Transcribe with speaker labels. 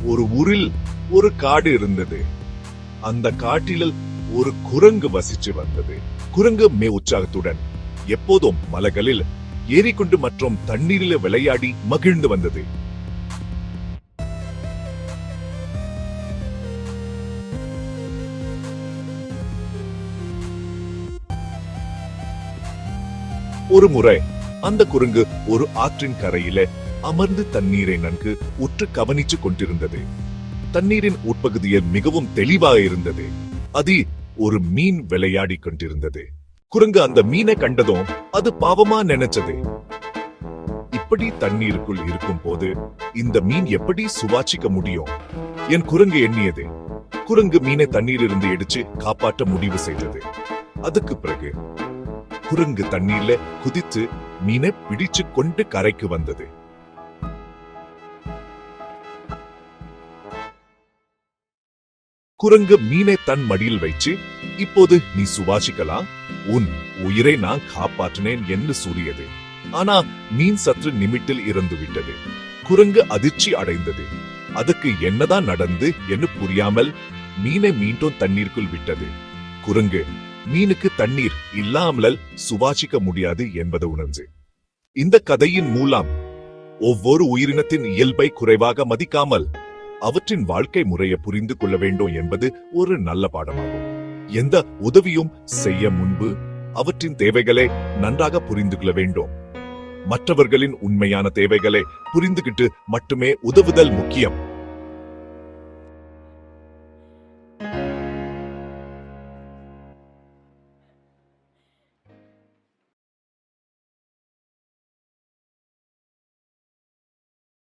Speaker 1: ஒரு ஊரில் ஒரு காடு இருந்தது. அந்த காட்டில் ஒரு குரங்கு வசிச்சு வந்தது. குரங்கு உற்சாகத்துடன் எப்போதும் மலைகளில் ஏறிக்கொண்டு மற்றும் தண்ணீரில் விளையாடி மகிழ்ந்து வந்தது. ஒரு முறை அந்த குரங்கு ஒரு ஆற்றின் கரையில அமர்ந்து தண்ணீரை நன்கு உற்று கவனித்துக் கொண்டிருந்தது. தண்ணீரின் உட்பகுதியில் மிகவும் தெளிவாக இருந்தது. அதில் ஒரு மீன் விளையாடி கொண்டிருந்தது. குரங்கு அந்த மீனை கண்டதும் அது பாவமா நினைச்சது. இப்படி தண்ணீருக்குள் இருக்கும் போது இந்த மீன் எப்படி சுவாசிக்க முடியும் என் குரங்கு எண்ணியது. குரங்கு மீனை தண்ணீரிலிருந்து எடுத்து காப்பாற்ற முடிவு செய்தது. அதுக்கு பிறகு குரங்கு தண்ணீர்ல குதித்து மீனை பிடிச்சு கொண்டு கரைக்கு வந்தது. குரங்கு மீனை தன் மடியில் வைச்சு, இப்போது நீ சுவாசிக்கலாம், உன் உயிரை நான் காப்பாற்றினேன் என்று கூறியது. ஆனா மீன் சற்று நிமிட்டில் இறந்து விட்டது. குரங்கு அதிர்ச்சி அடைந்தது. அதுக்கு என்னதான் நடந்து என்று புரியாமல் மீனை மீண்டும் தண்ணீருக்குள் விட்டது. குரங்கு மீனுக்கு தண்ணீர் இல்லாமல் சுவாசிக்க முடியாது என்பதை உணர்ந்து இந்த கதையின் மூலம் ஒவ்வொரு உயிரினத்தின் இயல்பை குறைவாக மதிக்காமல் அவற்றின் வாழ்க்கை முறையை புரிந்து கொள்ள வேண்டும் என்பது ஒரு நல்ல பாடமாகும். எந்த உதவியும் செய்ய முன்பு அவற்றின் தேவைகளை நன்றாக புரிந்து கொள்ள வேண்டும். மற்றவர்களின் உண்மையான தேவைகளை புரிந்துகிட்டு மட்டுமே உதவுதல் முக்கியம்.